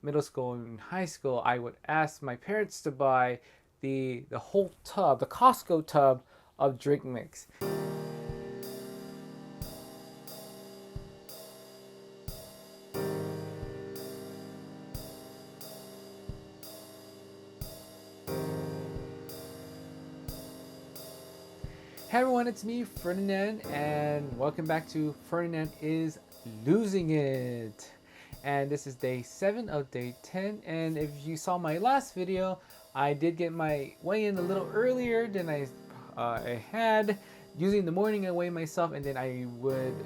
middle school and high school, I would ask my parents to buy the whole tub, the Costco tub of drink mix. Hey everyone, it's me, Ferdinand, and welcome back to Ferdinand is Losing It. And this is day 7 of day 10. And if you saw my last video, I did get my weigh-in a little earlier than I had. Usually in the morning I weigh myself, and then I would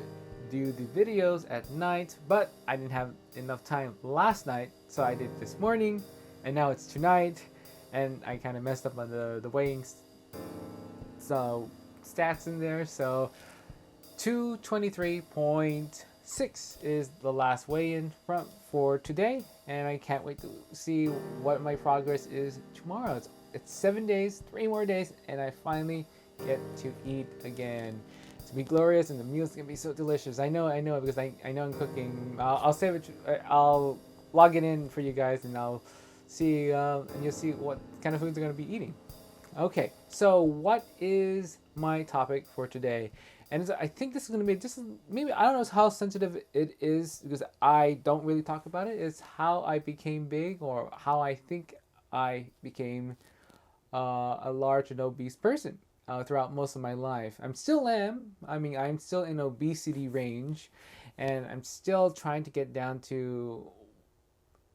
do the videos at night. But I didn't have enough time last night, so I did this morning, and now it's tonight. And I kind of messed up on the weighing so stats in there. So 223.6 is the last weigh-in for today, and I can't wait to see what my progress is tomorrow. It's 7 days, 3 more days, and I finally get to eat again. It's gonna be glorious, and the meal's gonna be so delicious. I know, because I know I'm cooking. I'll save it. I'll log it in for you guys, and I'll see, and you'll see what kind of foods I'm gonna be eating. Okay, so what is my topic for today? And I think this is going to be just maybe, I don't know how sensitive it is because I don't really talk about it. It's how I became big, or how I think I became a large and obese person throughout most of my life. I'm still I'm still in obesity range, and I'm still trying to get down to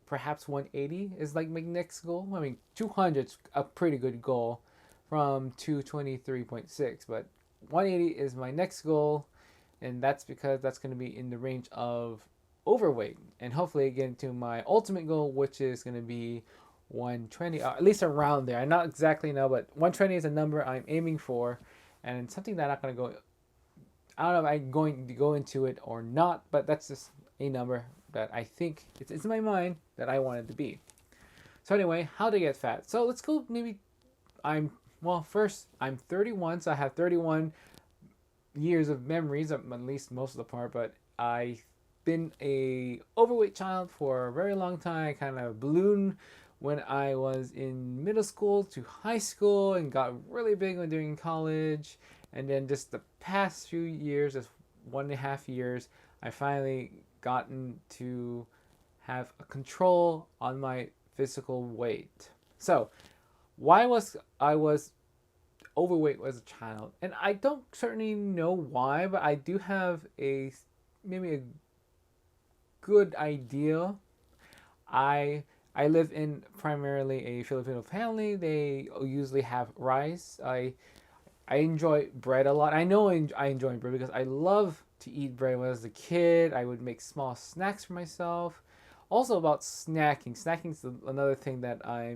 perhaps 180 is like my next goal. I mean, 200 is a pretty good goal from 223.6, but 180 is my next goal, and that's because that's going to be in the range of overweight, and hopefully get into my ultimate goal, which is going to be 120, at least around there. I not exactly know, but 120 is a number I'm aiming for, and something that I'm not going to go. I don't know if I'm going to go into it or not, but that's just a number that I think it's in my mind that I want it to be. So anyway, how to get fat. So let's go. First, I'm 31, so I have 31 years of memories, at least most of the part, but I've been a overweight child for a very long time. I kind of ballooned when I was in middle school to high school, and got really big when during college. And then just the past few years, just 1.5 years, I finally gotten to have a control on my physical weight. So why was I overweight as a child? And I don't certainly know why, but I do have maybe a good idea. I live in primarily a Filipino family. They usually have rice. I enjoy bread a lot. I know I enjoy bread because I love to eat bread. When I was a kid, I would make small snacks for myself. Also about snacking. Snacking is another thing that I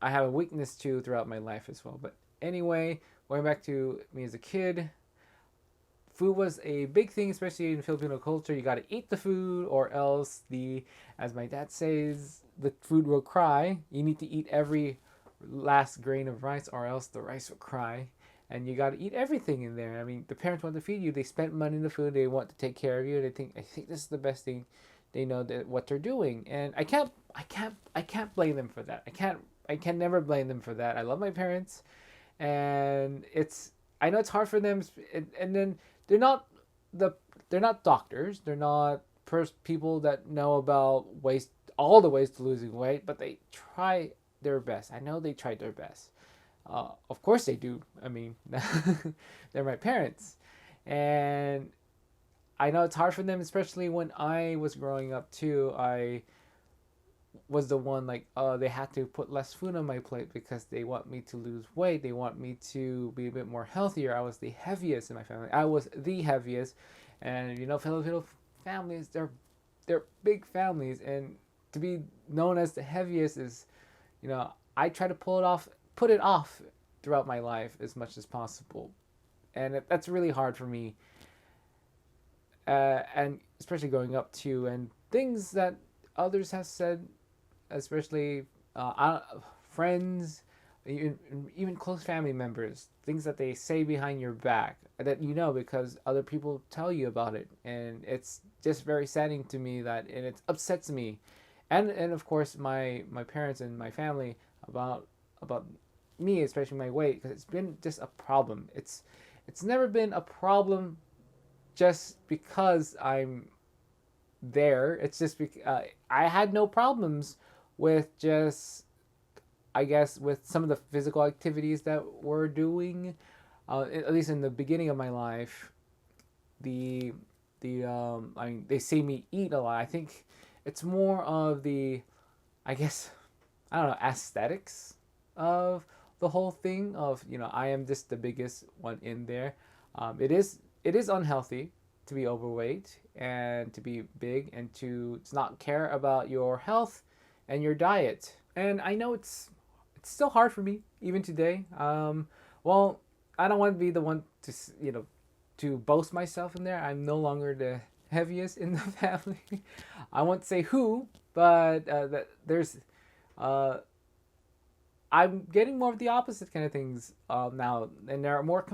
have a weakness to throughout my life as well. But anyway, going back to me as a kid, food was a big thing, especially in Filipino culture. You got to eat the food, or else as my dad says, the food will cry. You need to eat every last grain of rice, or else the rice will cry. And you got to eat everything in there. I mean, the parents want to feed you. They spent money in the food. They want to take care of you. I think this is the best thing. They know that what they're doing, and I can't blame them for that. I can never blame them for that. I love my parents, and I know it's hard for them, and then they're not doctors. They're not people that know about all the ways to losing weight, but they try their best. I know they tried their best. Of course they do. I mean, they're my parents, and I know it's hard for them, especially when I was growing up too. I was the one they had to put less food on my plate because they want me to lose weight. They want me to be a bit more healthier. I was the heaviest in my family. I was the heaviest, and Filipino families, they're big families, and to be known as the heaviest is, I try to put it off throughout my life as much as possible, and that's really hard for me, and especially growing up too, and things that others have said, especially friends, even close family members, things that they say behind your back that because other people tell you about it, and it's just very saddening to me and it upsets me, and of course my parents and my family about me, especially my weight, because it's been just a problem. It's never been a problem just because I'm there. It's just I had no problems with just, I guess, with some of the physical activities that we're doing. At least in the beginning of my life, the I mean, they see me eat a lot. I think it's more of the, I guess, I don't know, aesthetics of the whole thing. Of, I am just the biggest one in there. It is unhealthy to be overweight and to be big and to not care about your health and your diet. And I know it's still hard for me even today. Well, I don't want to be the one to to boast myself in there. I'm no longer the heaviest in the family. I won't say who, but that there's I'm getting more of the opposite kind of things now, and there are more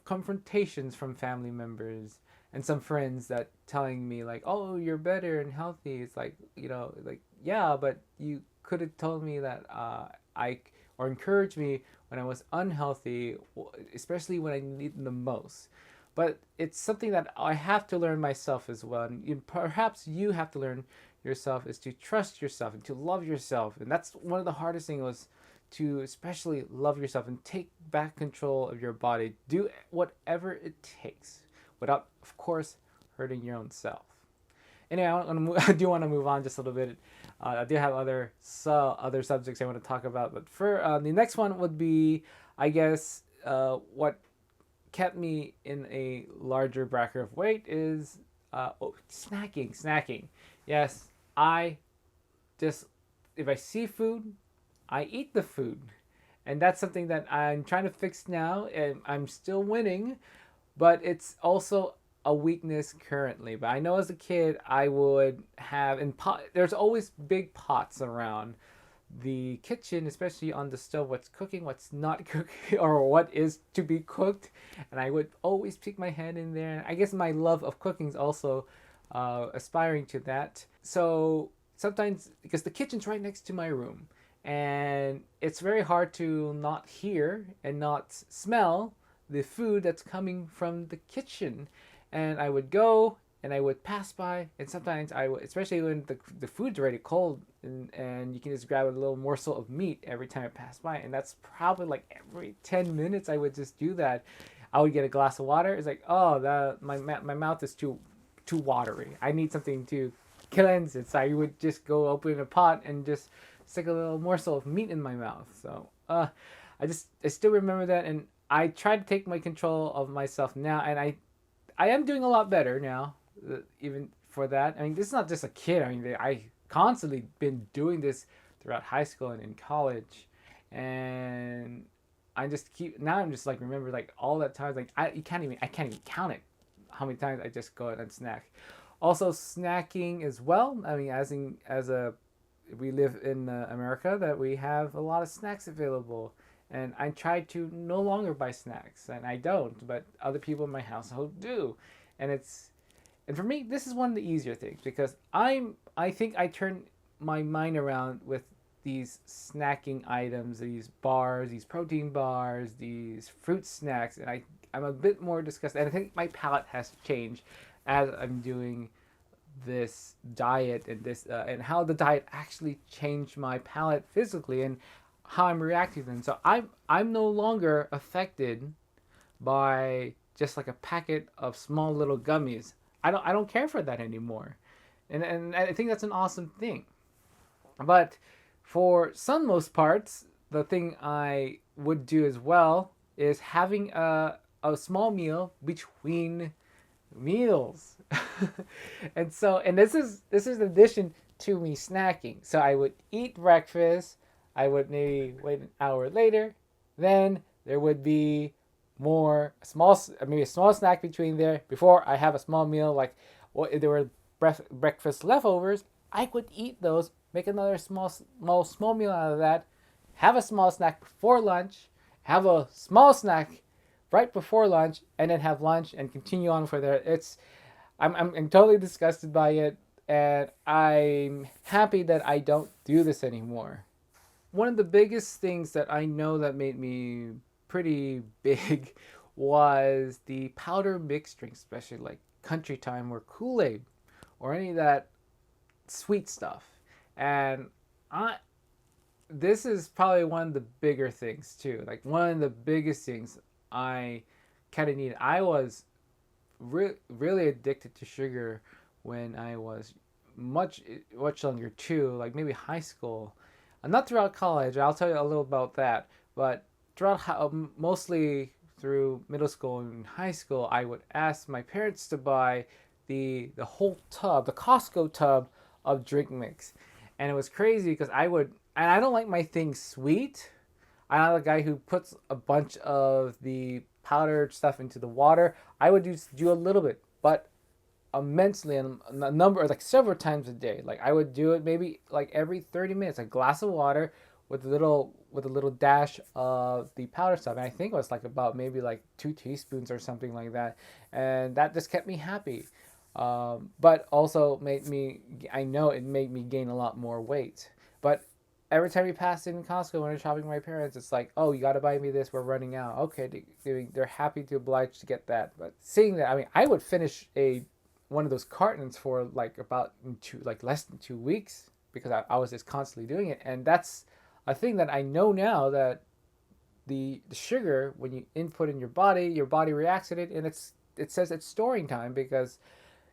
confrontations from family members and some friends that telling me like, "Oh, you're better and healthy." It's like, like, yeah, but you could have told me that I or encouraged me when I was unhealthy, especially when I needed the most. But it's something that I have to learn myself as well, and perhaps you have to learn yourself, is to trust yourself and to love yourself. And that's one of the hardest things, was to especially love yourself and take back control of your body. Do whatever it takes without, of course, hurting your own self. Anyway, I do want to move on just a little bit. I do have other subjects I want to talk about, but for the next one would be, I guess, what kept me in a larger bracket of weight is snacking. Snacking. Yes, I just, if I see food, I eat the food. And that's something that I'm trying to fix now, and I'm still winning, but it's also a weakness currently. But I know as a kid, I would have, there's always big pots around the kitchen, especially on the stove, what's cooking, what's not cooking, or what is to be cooked. And I would always peek my head in there. I guess my love of cooking is also aspiring to that. So sometimes, because the kitchen's right next to my room, and it's very hard to not hear and not smell the food that's coming from the kitchen. And I would go and I would pass by, and sometimes I would, especially when the food's already cold, and you can just grab a little morsel of meat every time I pass by. And that's probably like every 10 minutes I would just do that. I would get a glass of water. It's like, oh, my mouth is too watery. I need something to cleanse it. So I would just go open a pot and just stick a little morsel of meat in my mouth. So I still remember that, and I try to take my control of myself now, and I am doing a lot better now, even for that. I mean, this is not just a kid. I mean, I constantly been doing this throughout high school and in college, and I'm just like, remember, like, all that time, like I can't even count it, how many times I just go out and snack. Also snacking as well. I mean, we live in America, that we have a lot of snacks available. And I try to no longer buy snacks, and I don't, but other people in my household do. And for me, this is one of the easier things, because I think I turn my mind around with these snacking items, these bars, these protein bars, these fruit snacks, and I'm a bit more disgusted. And I think my palate has changed as I'm doing this diet, and and how the diet actually changed my palate physically, and how I'm reacting to them. So I'm no longer affected by just like a packet of small little gummies. I don't care for that anymore, and I think that's an awesome thing. But for some most parts, the thing I would do as well is having a small meal between meals. And this is in addition to me snacking. So I would eat breakfast, I would maybe wait an hour later, then there would be maybe a small snack between there before I have a small meal. Like, if there were breakfast leftovers, I would eat those, make another small meal out of that, have a small snack before lunch, have a small snack right before lunch, and then have lunch and continue on for there. I'm totally disgusted by it. and I'm happy that I don't do this anymore. One of the biggest things that I know that made me pretty big was the powder mixed drinks, especially like Country Time or Kool-Aid or any of that sweet stuff. And I this is probably one of the bigger things too. Like one of the biggest things I kind of needed. I was really addicted to sugar when I was much younger too, like maybe high school. Not throughout college. I'll tell you a little about that. But throughout mostly through middle school and high school, I would ask my parents to buy the whole tub, the Costco tub of drink mix, and it was crazy because and I don't like my things sweet. I'm not the guy who puts a bunch of the powdered stuff into the water. I would do a little bit, but immensely and a number like several times a day. Like I would do it maybe like every 30 minutes, a glass of water with a little dash of the powder stuff. And I think it was like about maybe like 2 teaspoons or something like that. And that just kept me happy. But also I know it made me gain a lot more weight. But every time we pass in Costco when we're shopping with my parents, it's like, oh, you got to buy me this. We're running out. Okay, they're happy to oblige to get that. But seeing that, I mean, I would finish one of those cartons for like about less than 2 weeks because I was just constantly doing it. And that's a thing that I know now, that the sugar, when you input in your body reacts to it, and it says it's storing time, because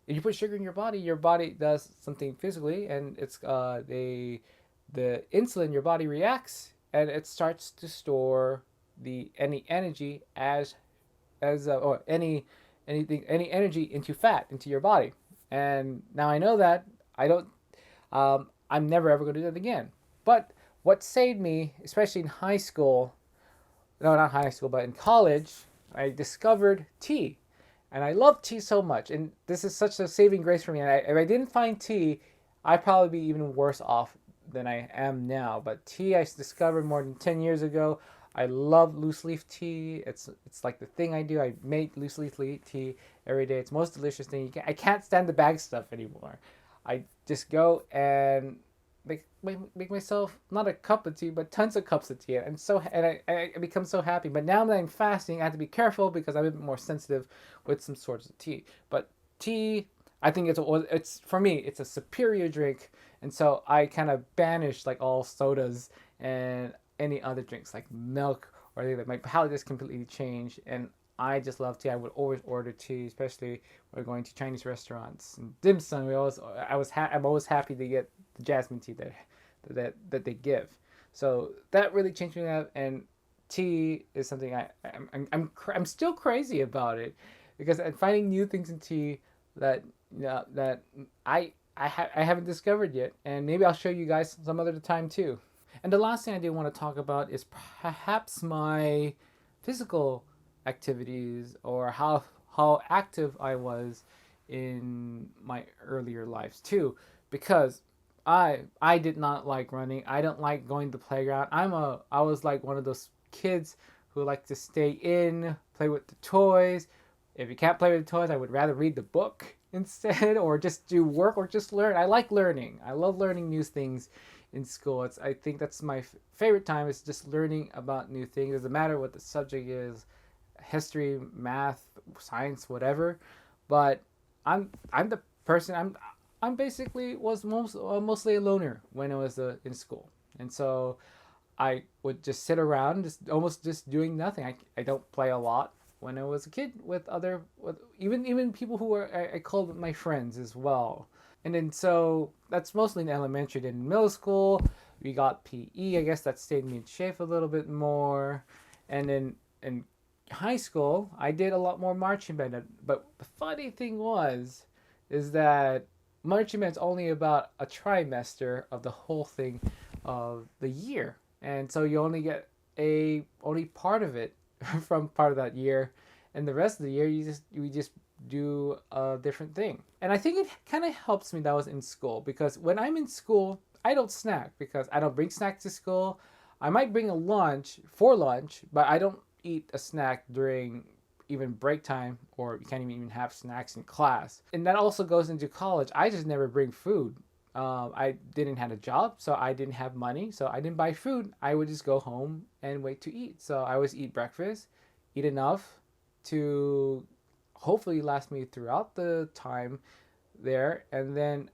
if you put sugar in your body does something physically, and it's the insulin, your body reacts and it starts to store any energy or any energy into fat into your body. And now I know that I'm never ever going to do that again. But what saved me, especially in high school, no, not high school, but in college, I discovered tea. And I love tea so much. And this is such a saving grace for me. And if I didn't find tea, I'd probably be even worse off than I am now. But tea I discovered more than 10 years ago. I love loose leaf tea. It's like the thing I do. I make loose leaf tea every day. It's the most delicious thing. I can't stand the bag stuff anymore. I just go and make myself not a cup of tea, but tons of cups of tea. And I become so happy. But now that I'm fasting, I have to be careful because I'm a bit more sensitive with some sorts of tea. But tea, I think it's for me, it's a superior drink. And so I kind of banish like all sodas and any other drinks like milk or anything. My palate just completely changed, and I just love tea. I would always order tea, especially when we're going to Chinese restaurants and dim sum. I'm always happy to get the jasmine tea that they give. So that really changed me up, and tea is something I'm still crazy about it, because I'm finding new things in tea that that I haven't discovered yet, and maybe I'll show you guys some other time too. And the last thing I do want to talk about is perhaps my physical activities, or how active I was in my earlier lives too, because I did not like running. I don't like going to the playground. I was like one of those kids who like to stay in, play with the toys. If you can't play with the toys, I would rather read the book instead, or just do work, or just learn. I like learning. I love learning new things in school. I think that's my favorite time, is just learning about new things. It doesn't matter what the subject is, history, math, science, whatever. But I'm the person. I'm basically was mostly a loner when I was in school, and so I would just sit around, just doing nothing. I don't play a lot when I was a kid with even people who I called my friends as well. And then so that's mostly in elementary. Then in middle school, we got PE. I guess that stayed me in shape a little bit more. And then in high school, I did a lot more marching band. But the funny thing is that marching band's only about a trimester of the whole thing of the year. And so you only get only part of it from part of that year. And the rest of the year, we just do a different thing. And I think it kind of helps me that I was in school, because when I'm in school, I don't snack, because I don't bring snacks to school. I might bring a lunch for lunch, but I don't eat a snack during even break time, or you can't even have snacks in class. And that also goes into college. I just never bring food. I didn't have a job, so I didn't have money, so I didn't buy food. I would just go home and wait to eat. So I always eat breakfast, eat enough to hopefully last me throughout the time there, and then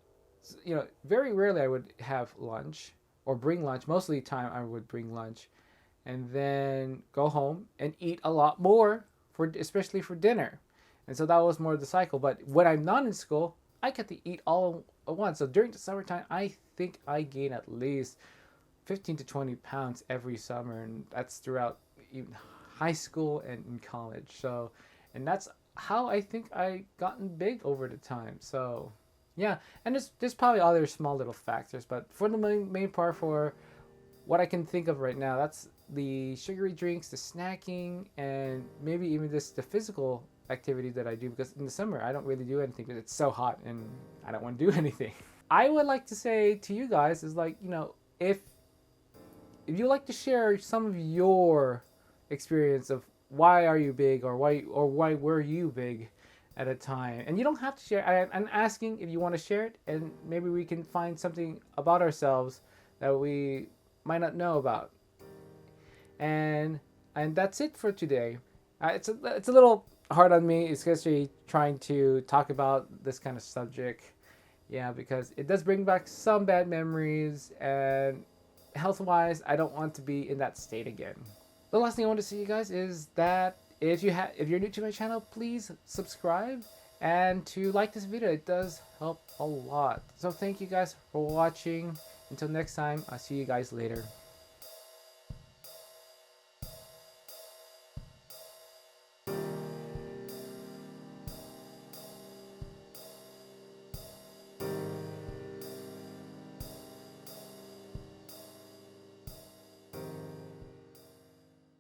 very rarely I would have lunch or bring lunch. Most of the time I would bring lunch, and then go home and eat a lot more especially for dinner. And so that was more of the cycle. But when I'm not in school, I get to eat all at once. So during the summertime, I think I gain at least 15 to 20 pounds every summer, and that's throughout even high school and in college. So, and that's how I think I gotten big over the time. So, yeah, and there's probably other small little factors, but for the main part, for what I can think of right now, that's the sugary drinks, the snacking, and maybe even just the physical activity that I do, because in the summer I don't really do anything because it's so hot and I don't want to do anything. I would like to say to you guys is like, if you like to share some of your experience of why are you big, or why were you big at a time, and you don't have to share. I'm asking if you want to share it, and maybe we can find something about ourselves that we might not know about. And that's it for today. It's a little hard on me, especially trying to talk about this kind of subject. Yeah, because it does bring back some bad memories, and health-wise, I don't want to be in that state again. The last thing I want to say, you guys, is that if you're new to my channel, please subscribe and to like this video. It does help a lot. So thank you guys for watching. Until next time, I'll see you guys later.